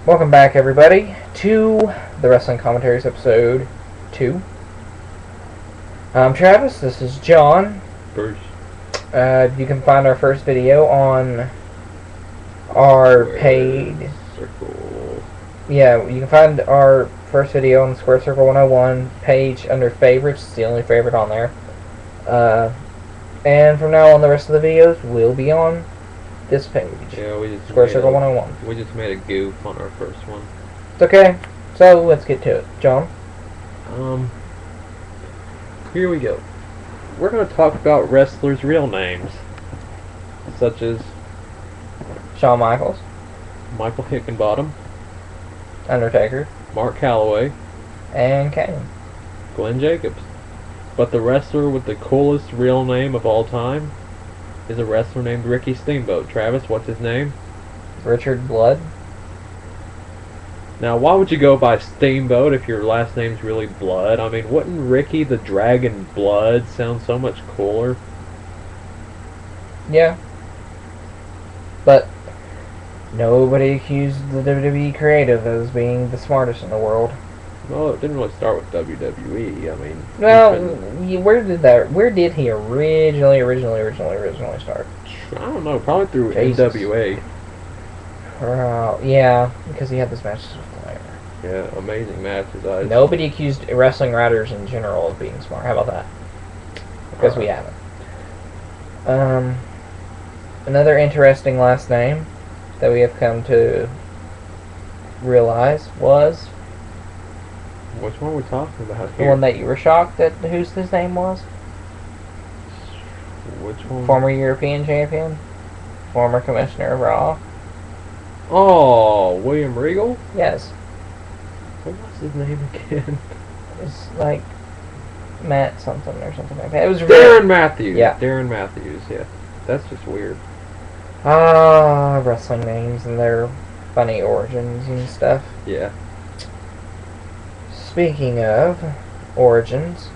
Welcome back, everybody, to the Wrestling Commentaries episode 2. I'm Travis, this is John. Bruce. You can find our first video on our page. Circle. Yeah, you can find our first video on the Square Circle 101 page under favorites. It's the only favorite on there. And from now on, the rest of the videos will be on this page. Yeah, we just Square Circle 101. We just made a goof on our first one. It's okay. So let's get to it. John? Here we go. We're going to talk about wrestlers' real names, such as Shawn Michaels. Michael Hickenbottom, Undertaker. Mark Calloway, And Kane. Glenn Jacobs. But the wrestler with the coolest real name of all time is a wrestler named Ricky Steamboat. Travis, what's his name? Richard Blood. Now, why would you go by Steamboat if your last name's really Blood? I mean, wouldn't Ricky the Dragon Blood sound so much cooler? Yeah. But nobody accused the WWE creative as being the smartest in the world. Well, it didn't really start with WWE. I mean, Well, where did he originally start? I don't know. Probably through Jesus. NWA. Yeah, because he had this match with Flair. Yeah, amazing matches. Nobody accused wrestling writers in general of being smart. How about that? Because we haven't. Another interesting last name that we have come to realize was Which one are we talking about the here? one that you were shocked at whose his name was? Which one? Former European champion, former commissioner of Raw. Oh, William Regal? Yes, What was his name again? it's like Matt something or something like that. It was Darren Matthews. Yeah. Darren Matthews, yeah. That's just weird. Wrestling names and their funny origins and stuff. Yeah. Speaking of origins,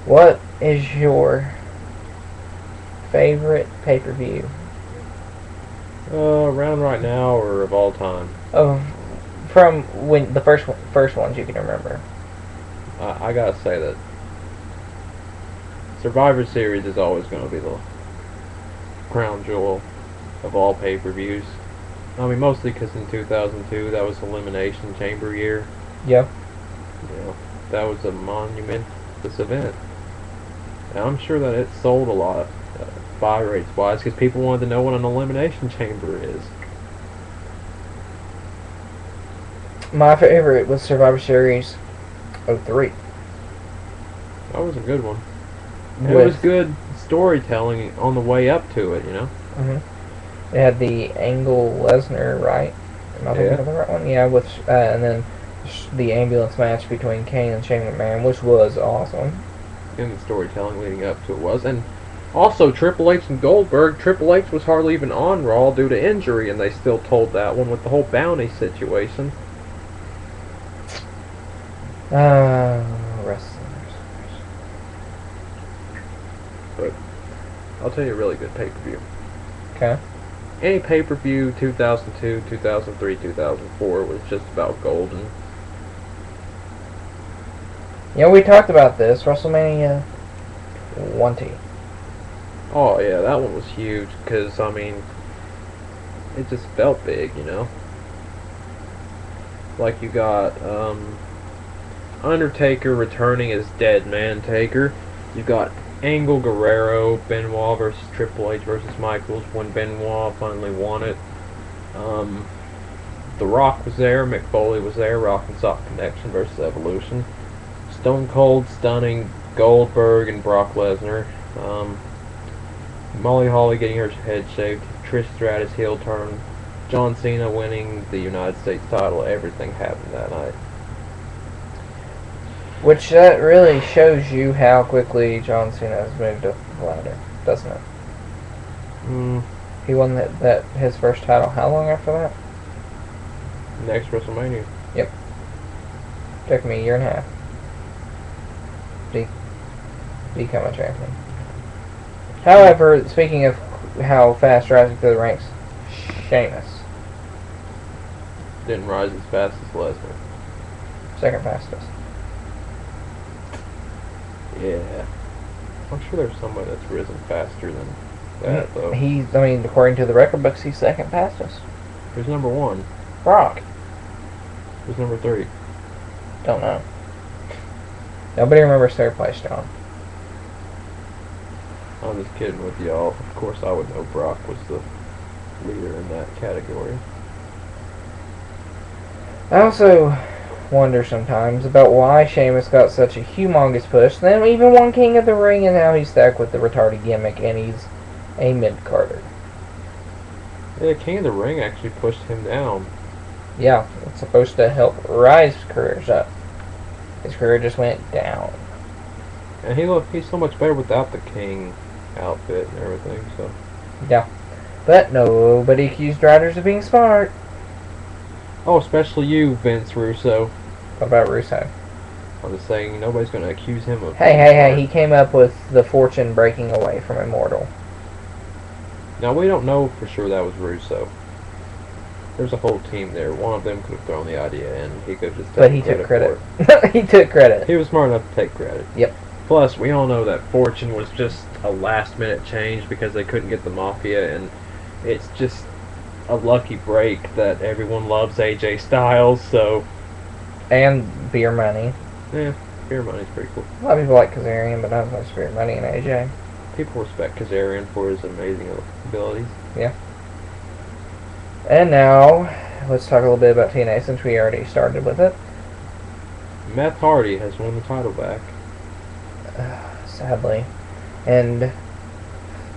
what is your favorite pay-per-view Around right now or of all time? from when the first ones you can remember? I gotta say that Survivor Series is always going to be the crown jewel of all pay-per-views. I mean, mostly because in 2002 that was Elimination Chamber year. Yep. You know, that was a monument, this event. And I'm sure that it sold a lot, buy rates wise, because people wanted to know what an Elimination Chamber is. My favorite was Survivor Series 03. That was a good one. It was good storytelling on the way up to it, you know? Mm-hmm. It had the Angle Lesnar, right? Am I thinking of the right one? Yeah, with and then the ambulance match between Kane and Shane McMahon, which was awesome. And the storytelling leading up to it was. And also, Triple H and Goldberg, Triple H was hardly even on Raw due to injury, and they still told that one with the whole bounty situation. Wrestlers. But I'll tell you a really good pay-per-view. Okay. Any pay-per-view 2002, 2003, 2004 was just about golden. Yeah, we talked about this. WrestleMania 20. Oh yeah, that one was huge because, I mean, it just felt big, you know? Like you got Undertaker returning as Dead Man Taker. You got Angle Guerrero, Benoit versus Triple H versus Michaels when Benoit finally won it. The Rock was there, Mick Foley was there, Rock and Sock Connection versus Evolution. Stone Cold stunning Goldberg and Brock Lesnar. Molly Holly getting her head shaved. Trish Stratus heel turn. John Cena winning the United States title. Everything happened that night. Which that really shows you how quickly John Cena has moved up the ladder, doesn't it? He won that his first title. How long after that? Next WrestleMania. Yep. Took me a year and a half to become a champion. However, speaking of how fast rising through the ranks, Sheamus. Didn't rise as fast as Lesnar. Second fastest. Yeah. I'm sure there's somebody that's risen faster than that, though. According to the record books, he's second fastest. Who's number 1? Brock. Who's number 3? Don't know. Nobody remembers third place, John. I'm just kidding with y'all. Of course, I would know Brock was the leader in that category. I also wonder sometimes about why Sheamus got such a humongous push. Then even won King of the Ring, and now he's stuck with the retarded gimmick, and he's a mid-carder. Yeah, King of the Ring actually pushed him down. Yeah, it's supposed to help rise careers up. His career just went down. And he's so much better without the King outfit and everything, so. Yeah. But nobody accused Riders of being smart. Oh, especially you, Vince Russo. What about Russo? I'm just saying, nobody's going to accuse him of Hey, he came up with the fortune breaking away from Immortal. Now, we don't know for sure that was Russo. There's a whole team there. One of them could have thrown the idea in. He could have just But he took credit. He took credit. He was smart enough to take credit. Yep. Plus, we all know that fortune was just a last-minute change because they couldn't get the Mafia, and it's just a lucky break that everyone loves AJ Styles, so. And Beer Money. Yeah, Beer Money's pretty cool. A lot of people like Kazarian, but not as much Beer Money and AJ. People respect Kazarian for his amazing abilities. Yeah. And now, let's talk a little bit about TNA since we already started with it. Matt Hardy has won the title back. Sadly. And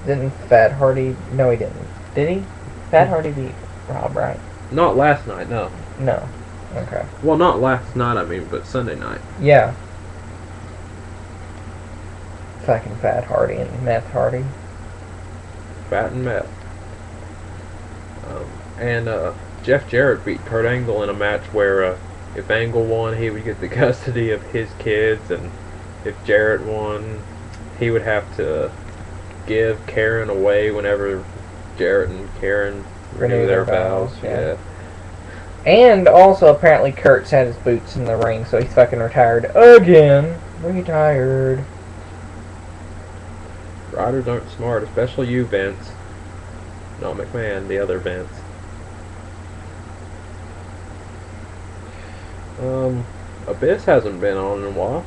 didn't Fat Hardy... No, he didn't. Did he? Fat Hardy beat Rob, right? Not last night, no. No. Okay. Well, not last night, I mean, but Sunday night. Yeah. Fucking Fat Hardy and Meth Hardy. Fat and Meth. And Jeff Jarrett beat Kurt Angle in a match where if Angle won, he would get the custody of his kids, and if Jarrett won, he would have to give Karen away whenever Jarrett and Karen renew their vows. Yeah. And also, apparently, Kurt's had his boots in the ring, so he's fucking retired again. Retired. Riders aren't smart, especially you, Vince. Not McMahon, the other Vince. Abyss hasn't been on in a while.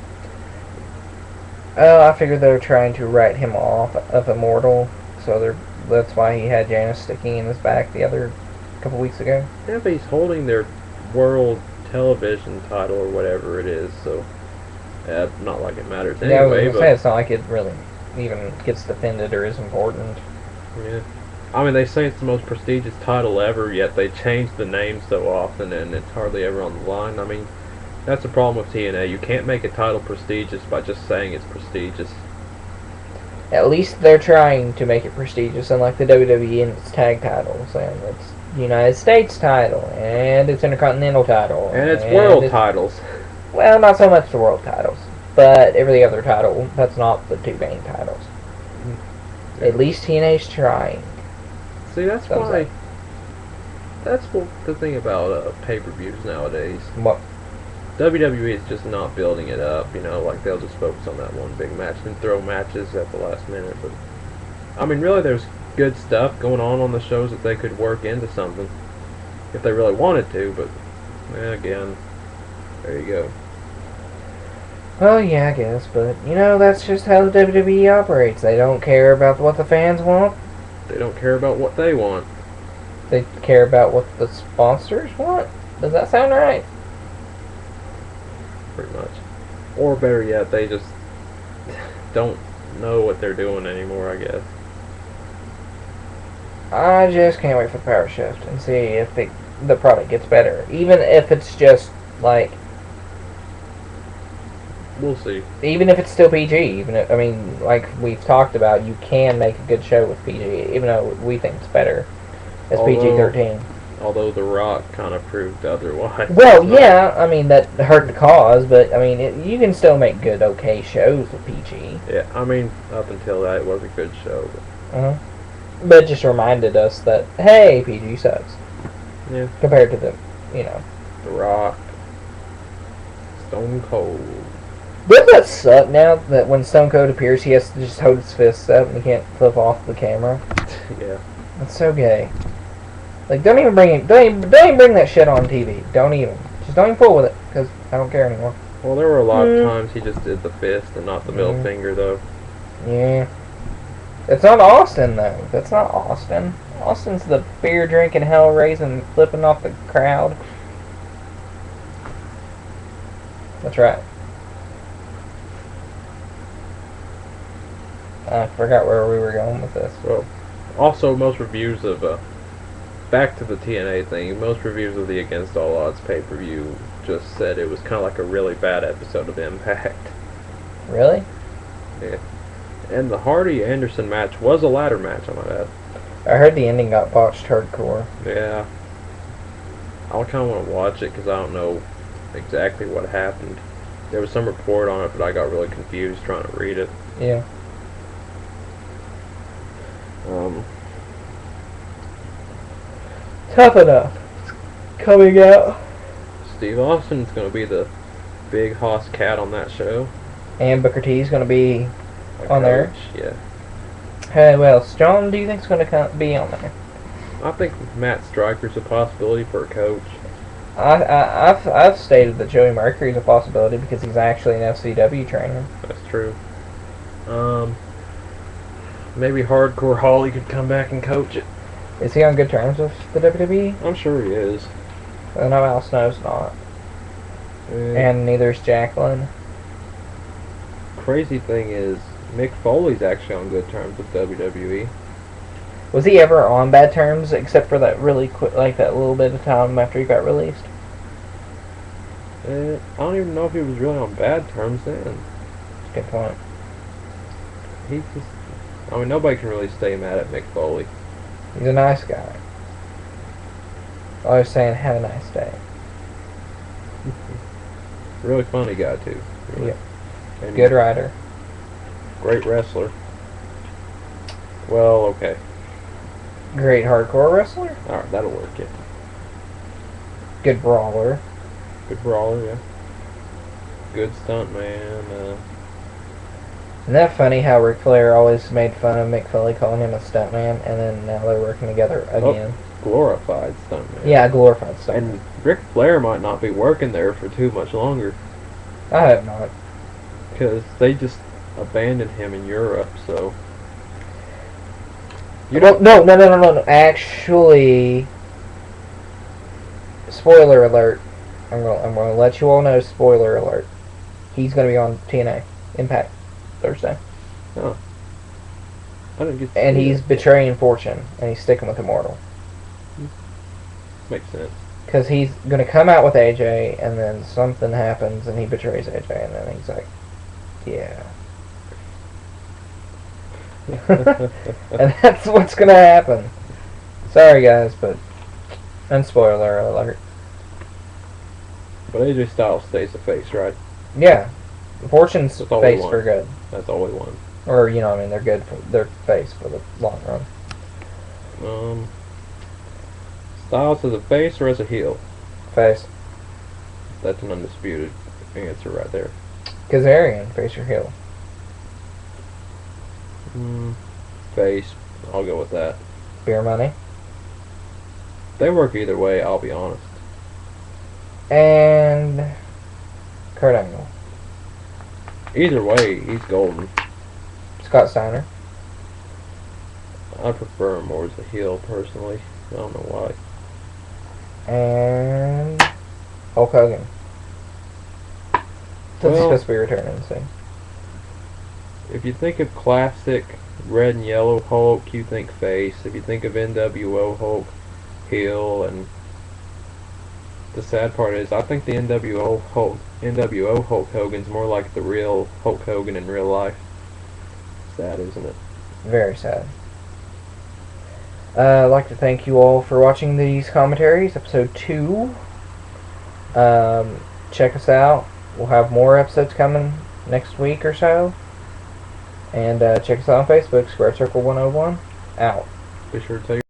Oh, I figured they were trying to write him off of Immortal, so that's why he had Janice sticking in his back the other couple weeks ago. Yeah, but he's holding their world television title or whatever it is, so not like it matters anyway. Yeah, I was gonna say, it's not like it really even gets defended or is important. Yeah. I mean, they say it's the most prestigious title ever, yet they change the name so often, and it's hardly ever on the line. I mean, that's the problem with TNA. You can't make a title prestigious by just saying it's prestigious. At least they're trying to make it prestigious, unlike the WWE and its tag titles, and it's United States title, and it's Intercontinental title. And it's world titles. Well, not so much the world titles, but every other title, that's not the two main titles. At least TNA's trying. See, that's why. That's the thing about pay-per-views nowadays. What? WWE is just not building it up, like they'll just focus on that one big match and throw matches at the last minute. But I mean, really, there's good stuff going on the shows that they could work into something if they really wanted to. But again, there you go. Well, yeah, I guess, but that's just how the WWE operates. They don't care about what the fans want. They don't care about what they want. They care about what the sponsors want. Does that sound right? Pretty much. Or better yet, they just don't know what they're doing anymore, I guess. I just can't wait for the power shift and see if the product gets better. Even if it's just, like... We'll see. Even if it's still PG. Like we've talked about, you can make a good show with PG, even though we think it's better as PG-13. Although The Rock kind of proved otherwise. Well, yeah, that hurt the cause, but, you can still make good, okay shows with PG. Yeah, up until that, it was a good show. But it just reminded us that, hey, PG sucks. Yeah. Compared to the you know. The Rock. Stone Cold. Doesn't that suck now that when Stone Cold appears, he has to just hold his fists up and he can't flip off the camera? Yeah. That's so gay. Like, don't even bring that shit on TV. Don't even. Just don't even fool with it, because I don't care anymore. Well, there were a lot of times he just did the fist and not the middle finger, though. Yeah. It's not Austin, though. That's not Austin. Austin's the beer drinking, hell raising, flipping off the crowd. That's right. I forgot where we were going with this. Well, also, most reviews of, back to the TNA thing, most reviews of the Against All Odds pay-per-view just said it was kind of like a really bad episode of Impact. Really? Yeah. And the Hardy-Anderson match was a ladder match, I might add. I heard the ending got botched hardcore. Yeah. I kind of want to watch it because I don't know exactly what happened. There was some report on it, but I got really confused trying to read it. Yeah. Tough Enough. It's coming out. Steve Austin's going to be the big hoss cat on that show. And Booker T's going to be A on there. coach, yeah. Hey, well, Strong, do you think's going to be on there? I think Matt Stryker's a possibility for a coach. I've stated that Joey Mercury's a possibility because he's actually an FCW trainer. That's true. Maybe Hardcore Holly could come back and coach it. Is he on good terms with the WWE? I'm sure he is. No one else knows not. And neither is Jacqueline. Crazy thing is, Mick Foley's actually on good terms with WWE. Was he ever on bad terms except for that really quick, like that little bit of time after he got released? I don't even know if he was really on bad terms then. Good point. He just, I mean, nobody can really stay mad at Mick Foley. He's a nice guy. I was saying, have a nice day. Really funny guy too. Really. Yeah. And Good rider. Great wrestler. Well, okay. Great hardcore wrestler. Alright, that'll work, yeah. Good brawler. Good brawler, yeah. Good stunt man. Isn't that funny how Ric Flair always made fun of Mick Foley calling him a stuntman, and then now they're working together again? Glorified stunt man. Yeah, glorified stuntman. And Ric Flair might not be working there for too much longer. I hope not. Because they just abandoned him in Europe, so... No. Actually, spoiler alert. I'm gonna let you all know. Spoiler alert. He's gonna be on TNA Impact Thursday. Oh. I didn't get to And see he's that. betraying Fortune, and he's sticking with Immortal. Makes sense. Because he's gonna come out with AJ, and then something happens, and he betrays AJ, and then he's like, yeah. And that's what's gonna happen. Sorry guys, but spoiler alert. But AJ Styles stays the face, right? Yeah, Fortune's That's all we face want. for good, That's all we want. or they're good for their face for the long run. Styles as a face or as a heel? Face, That's an undisputed answer right there. Kazarian, face or heel. Face. I'll go with that. Beer Money They work either way, I'll be honest. and Kurt Angle, Either way, he's golden. Scott Steiner, I prefer him more as a heel, personally. I don't know why. and Hulk Hogan. Since he's Well- supposed to be returning soon. If you think of classic red and yellow Hulk, you think face. If you think of NWO Hulk, heel. And the sad part is, I think the NWO Hulk Hogan's more like the real Hulk Hogan in real life. Sad, isn't it? Very sad. I'd like to thank you all for watching these commentaries, episode 2. Check us out. We'll have more episodes coming next week or so. And check us out on Facebook, Square Circle 101. Out. Be sure to tell your